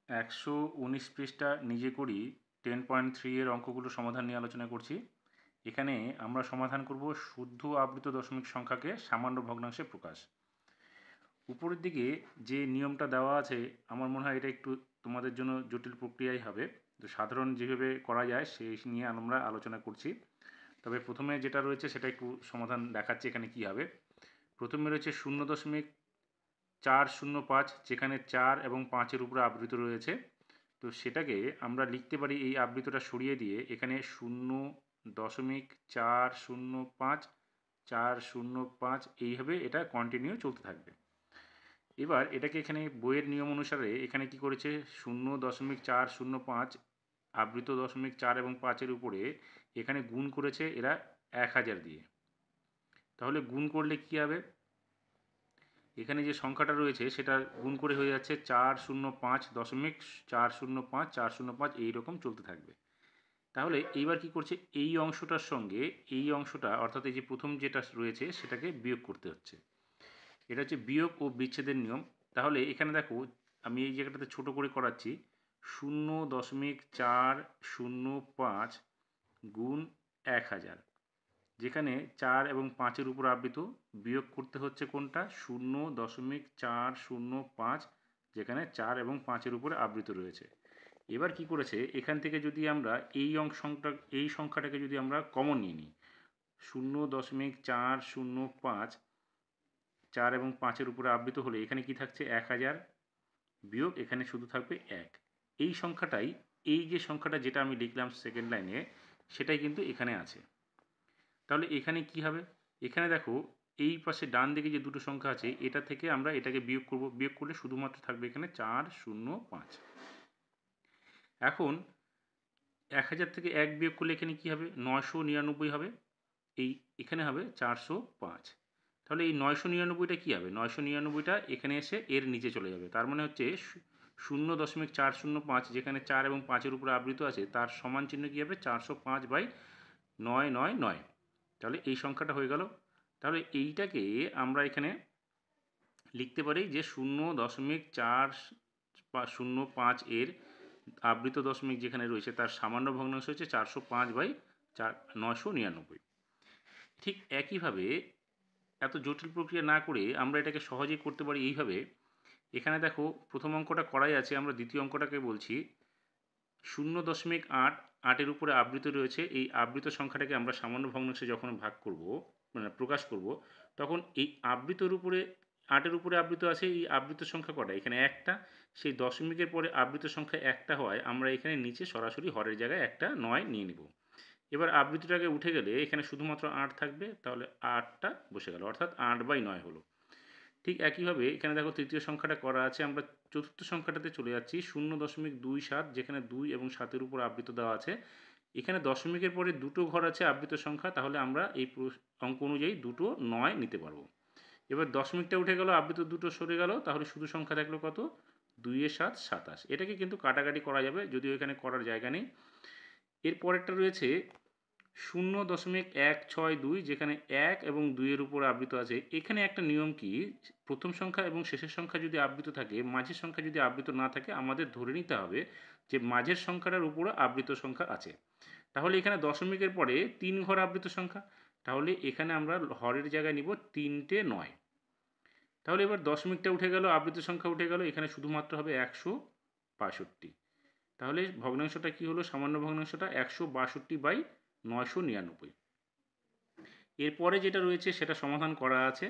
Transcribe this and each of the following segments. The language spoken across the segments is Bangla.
119 পৃষ্ঠা নিজে করি 10.3 এর অঙ্কগুলো সমাধান নিয়ে আলোচনা করছি। এখানে আমরা সমাধান করব শুদ্ধ আবৃত দশমিক সংখ্যাকে সামান্য ভগ্নাংশে প্রকাশ। উপরের দিকে যে নিয়মটা দেওয়া আছে আমার মনে হয় এটা একটু তোমাদের জন্য জটিল প্রক্রিয়াই হবে, তো সাধারণ যেভাবে করা যায় সেই নিয়ে আমরা আলোচনা করছি। তবে প্রথমে যেটা রয়েছে সেটা একটু সমাধান দেখাচ্ছি এখানে কি হবে। প্রথমে রয়েছে 0.405, যেখানে 4 এবং 5-এর উপরে আবৃত রয়েছে। তো সেটাকে আমরা লিখতে পারি, এই আবৃতটা সরিয়ে দিয়ে এখানে 0.405 405 এইভাবে এটা কন্টিনিউ চলতে থাকবে। এবার এটাকে এখানে বইয়ের নিয়ম অনুসারে এখানে কি করেছে, 0.405 আবৃত দশমিক 4 এবং 5-এর উপরে এখানে গুণ করেছে এরা 1000 দিয়ে। তাহলে গুণ করলে কি হবে, এখানে যে সংখ্যাটা রয়েছে সেটা গুণ করে হয়ে যাচ্ছে 405.405 এইরকম চলতে থাকবে। তাহলে এইবার কি করছে, এই অংশটার সঙ্গে এই অংশটা অর্থাৎ এই যে প্রথম যেটা রয়েছে সেটাকে বিয়োগ করতে হচ্ছে। এটা হচ্ছে বিয়োগ ও বিচ্ছেদের নিয়ম। তাহলে এখানে দেখো আমি এই জায়গাটাতে ছোট করে করাচ্ছি, 0.405 গুণ 1000, যেখানে 4 এবং 5-এর উপর আবৃত, বিয়োগ করতে হচ্ছে কোনটা, 0.405, যেখানে 4 এবং 5-এর উপরে আবৃত রয়েছে। এবার কি করেছে, এখান থেকে যদি আমরা এই সংখ্যাটাকে যদি আমরা কমন নিয়ে নিই, 0.405 4 এবং 5-এর উপরে আবৃত হলে এখানে কি থাকছে 1000, বিয়োগ এখানে শুধু থাকবে 1। এই সংখ্যাটাই, এই যে সংখ্যাটা যেটা আমি লিখলাম সেকেন্ড লাইনে, সেটাই কিন্তু এখানে আছে। তাহলে এখানে কি হবে, এখানে দেখো এই পাশে ডান দিকে যে দুটো সংখ্যা আছে এটা থেকে আমরা এটাকে বিয়োগ করব, বিয়োগ করলে শুধুমাত্র থাকবে এখানে 405। এখন 1000 থেকে 1 বিয়োগ করলে এখানে কি হবে, 999 হবে, এই এখানে হবে 405। তাহলে এই 999টা কি হবে, 999টা এখানে এসে এর নিচে চলে যাবে। তার মানে হচ্ছে 0.405 যেখানে 4 এবং 5-এর উপরে আবৃত আছে তার সমান চিহ্ন কি হবে, 405/999। তাহলে এই সংখ্যাটা হয়ে গেল। তাহলে এইটাকে আমরা এখানে লিখতে পারি যে 0.405 এর আবৃত দশমিক যেখানে রয়েছে তার সামান্য ভগ্নাংশ হচ্ছে 405/999। ঠিক একইভাবে এত জটিল প্রক্রিয়া না করে আমরা এটাকে সহজেই করতে পারি এইভাবে। এখানে দেখো প্রথম অঙ্কটা করাই আছে, আমরা দ্বিতীয় অঙ্কটাকে বলছি 0.8 উপরে আবৃত রয়েছে। এই আবৃত সংখ্যাটাকে আমরা সামান্য ভগ্নাংশে যখন ভাগ করব, মানে প্রকাশ করব, তখন এই আবৃতর উপরে 8-এর উপরে আবৃত আছে, এই আবৃত সংখ্যা কটা, এখানে একটা, সেই দশমিকের পরে আবৃত সংখ্যা একটা হওয়ায় আমরা এখানে নিচে সরাসরি হরের জায়গায় একটা 9 নিয়ে নেব। এবার আবৃতটাকে উঠে গেলে এখানে শুধুমাত্র 8 থাকবে, তাহলে 8টা বসে গেল, অর্থাৎ 8/9 হলো। ঠিক একইভাবে এখানে দেখো তৃতীয় সংখ্যাটা করা আছে, আমরা চতুর্থ সংখ্যাটাতে চলে যাচ্ছি, 0.27 যেখানে 2 এবং 7-এর উপর আবৃত দেওয়া আছে। এখানে দশমিকের পরে দুটো ঘর আছে আবৃত সংখ্যা, তাহলে আমরা এই অঙ্ক অনুযায়ী দুটো 9 নিতে পারবো। এবার দশমিকটা উঠে গেল, আবৃত দুটো সরে গেল, তাহলে শুধু সংখ্যা থাকলো কত, 2 7 27। এটাকে কিন্তু কাটাকাটি করা যাবে, যদিও এখানে করার জায়গা নেই। এর পরেরটা রয়েছে 0.162 যেখানে 1 এবং 2-এর উপর আবৃত আছে। এখানে একটা নিয়ম কি, প্রথম সংখ্যা এবং শেষের সংখ্যা যদি আবৃত থাকে, মাঝের সংখ্যা যদি আবৃত না থাকে, আমাদের ধরে নিতে হবে যে মাঝের সংখ্যাটার উপরে আবৃত সংখ্যা আছে। তাহলে এখানে দশমিকের পরে 3 ঘর আবৃত সংখ্যা, তাহলে এখানে আমরা হরের জায়গায় নিব 3টে 9। তাহলে এবার দশমিকটা উঠে গেল, আবৃত সংখ্যা উঠে গেল, এখানে শুধুমাত্র হবে 162। তাহলে ভগ্নাংশটা কি হলো, সামান্য ভগ্নাংশটা 162/999। এরপরে যেটা রয়েছে সেটা সমাধান করা আছে।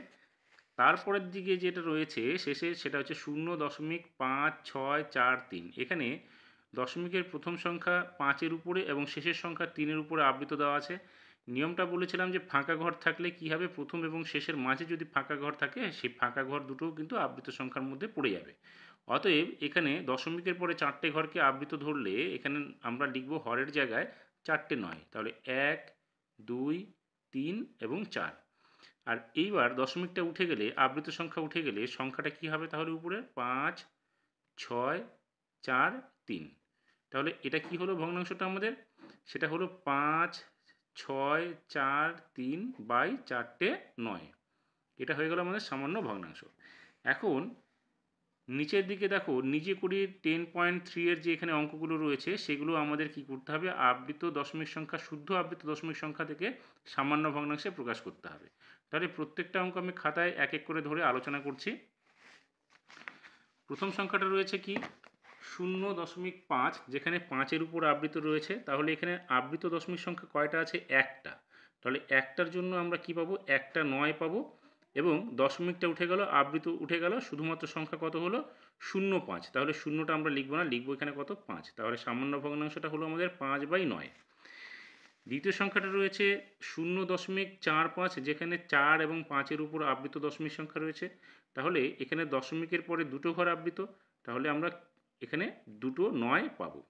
তারপরের দিকে যেটা রয়েছে শেষে, সেটা হচ্ছে 0.5643। এখানে দশমিকের প্রথম সংখ্যা 5-এর উপরে এবং শেষের সংখ্যা 3-এর উপরে আবৃত দেওয়া আছে। নিয়মটা বলেছিলাম যে ফাঁকা ঘর থাকলে কি হবে, প্রথম এবং শেষের মাঝে যদি ফাঁকা ঘর থাকে, সেই ফাঁকা ঘর দুটোও কিন্তু আবৃত সংখ্যার মধ্যে পড়ে যাবে। অতএব এখানে দশমিকের পরে 4টে ঘরকে আবৃত ধরলে এখানে আমরা লিখব হরের জায়গায় 4টে 9, তাহলে 1 2 3 এবং 4। আর এইবার দশমিকটা উঠে গেলে, আবৃত সংখ্যা উঠে গেলে সংখ্যাটা কি হবে, তাহলে উপরে 5 6 4 3। তাহলে এটা কি হলো ভগ্নাংশটা আমাদের, সেটা হলো 5 6 4 3/4টে 9। এটা হয়ে গেল আমাদের সামান্য ভগ্নাংশ। এখন নিচের দিকে দেখো নিজে করি 10.3 এর যে এখানে অঙ্কগুলো রয়েছে সেগুলো আমাদের কি করতে হবে, আবৃত দশমিক সংখ্যা, শুদ্ধ আবৃত দশমিক সংখ্যা থেকে সামান্য ভগ্নাংশে প্রকাশ করতে হবে। তাহলে প্রত্যেকটা অঙ্ক আমি খাতায় এক এক করে ধরে আলোচনা করছি। প্রথম সংখ্যাটা রয়েছে কি 0.5, যেখানে 5-এর উপর আবৃত রয়েছে। তাহলে এখানে আবৃত দশমিক সংখ্যা কয়টা আছে, একটা। তাহলে একটার জন্য আমরা কি পাবো, একটা 9 পাবো এবং দশমিকটা উঠে গেল, আবৃত উঠে গেল, শুধুমাত্র সংখ্যা কত হলো 0.5। তাহলে শূন্যটা আমরা লিখবো না, লিখবো এখানে কত 5। তাহলে সামান্য ভগ্নাংশটা হলো আমাদের 5/9। দ্বিতীয় সংখ্যাটা রয়েছে 0.45, যেখানে 4 এবং 5-এর উপর আবৃত দশমিক সংখ্যা রয়েছে। তাহলে এখানে দশমিকের পরে দুটো ঘর আবৃত, তাহলে আমরা এখানে দুটো 9 পাবো।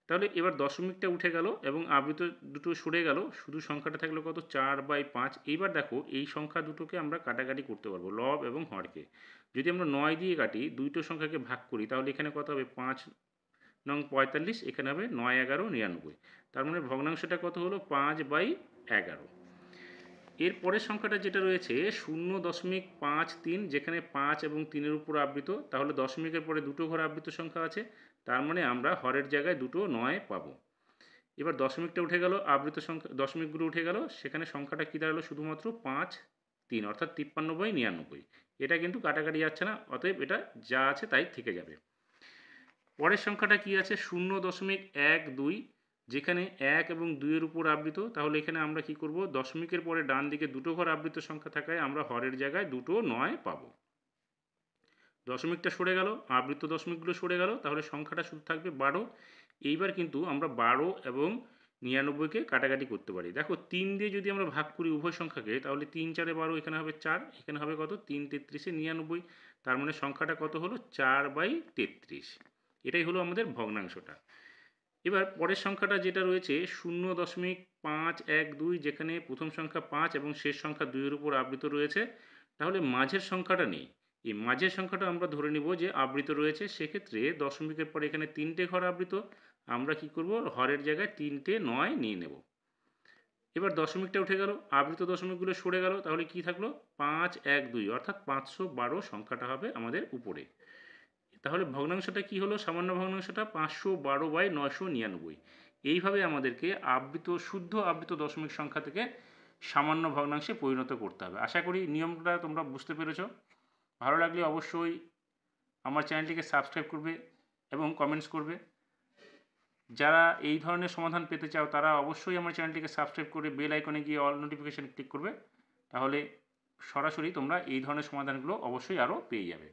তাহলে এবার দশমিকটা উঠে গেল এবং আবৃত দুটো সরে গেল, শুধু সংখ্যাটা থাকলো কত 4/5। এইবার দেখো এই সংখ্যা দুটোকে আমরা কাটাকাটি করতে পারবো, লব এবং হরকে। যদি আমরা 9 দিয়ে কাটি, দুইটো সংখ্যাকে ভাগ করি, তাহলে এখানে কত হবে 5 নং 45, এখানে হবে 9, 11, 99। তার মানে ভগ্নাংশটা কত হলো 5/11। এর পরের সংখ্যাটা যেটা রয়েছে 0.53, যেখানে 5 এবং 3-এর উপর আবৃত। তাহলে দশমিকের পরে দুটো ঘর আবৃত সংখ্যা আছে, তার মানে আমরা হরের জায়গায় দুটো 9 পাবো। এবার দশমিকটা উঠে গেল, আবৃত সংখ্যা দশমিকগুলো উঠে গেল, সেখানে সংখ্যাটা কী দাঁড়ালো শুধুমাত্র 5, 3, অর্থাৎ 53/99। এটা কিন্তু কাটাকাটি যাচ্ছে না, অতএব এটা যা আছে তাই থেকে যাবে। পরের সংখ্যাটা কি আছে 0.12, যেখানে 1 এবং 2-এর উপর আবৃত। তাহলে এখানে আমরা কি করব, দশমিকের পরে ডান দিকে দুটো ঘর আবৃত সংখ্যা থাকায় আমরা হরের জায়গায় দুটো 9 পাবো। দশমিকটা সরে গেল, আবৃত দশমিকগুলো সরে গেল, তাহলে সংখ্যাটা শুধু থাকবে 12। এইবার কিন্তু আমরা 12 এবং 99কে কাটাকাটি করতে পারি। দেখো 3 দিয়ে যদি আমরা ভাগ করি উভয় সংখ্যাকে, তাহলে 3 4 12, এখানে হবে 4, এখানে হবে কত 3 33 99। তার মানে সংখ্যাটা কত হলো 4/33। এটাই হলো আমাদের ভগ্নাংশটা। এবার পরের সংখ্যাটা যেটা রয়েছে 0.512, যেখানে প্রথম সংখ্যা 5 এবং শেষ সংখ্যা 2-এর উপর আবৃত রয়েছে। তাহলে মাঝের সংখ্যাটা নেই, এই মাঝের সংখ্যাটা আমরা ধরে নিব যে আবৃত রয়েছে। সেক্ষেত্রে দশমিকের পরে এখানে 3টে ঘর আবৃত, আমরা কি করব, হরের জায়গায় 3টে 9 নিয়ে নেব। এবার দশমিকটা উঠে গেল, আবৃত দশমিকগুলো সরে গেল, তাহলে কি থাকলো 5 1 2, অর্থাৎ 512 সংখ্যাটা হবে আমাদের উপরে। তাহলে ভগ্নাংশটা কি হলো, সামান্য ভগ্নাংশটা 512/999। এইভাবে আমাদেরকে আবৃত, শুদ্ধ আবৃত দশমিক সংখ্যা থেকে সামান্য ভগ্নাংশে পরিণত করতে হবে। আশা করি নিয়মটা তোমরা বুঝতে পেরেছো। ভালো লাগলে অবশ্যই আমার চ্যানেলটিকে সাবস্ক্রাইব করবে এবং কমেন্টস করবে। যারা এই ধরনের সমাধান পেতে চাও তারা অবশ্যই আমার চ্যানেলটিকে সাবস্ক্রাইব করে বেল আইকনে গিয়ে অল নোটিফিকেশান ক্লিক করবে। তাহলে সরাসরি তোমরা এই ধরনের সমাধানগুলো অবশ্যই আরও পেয়ে যাবে।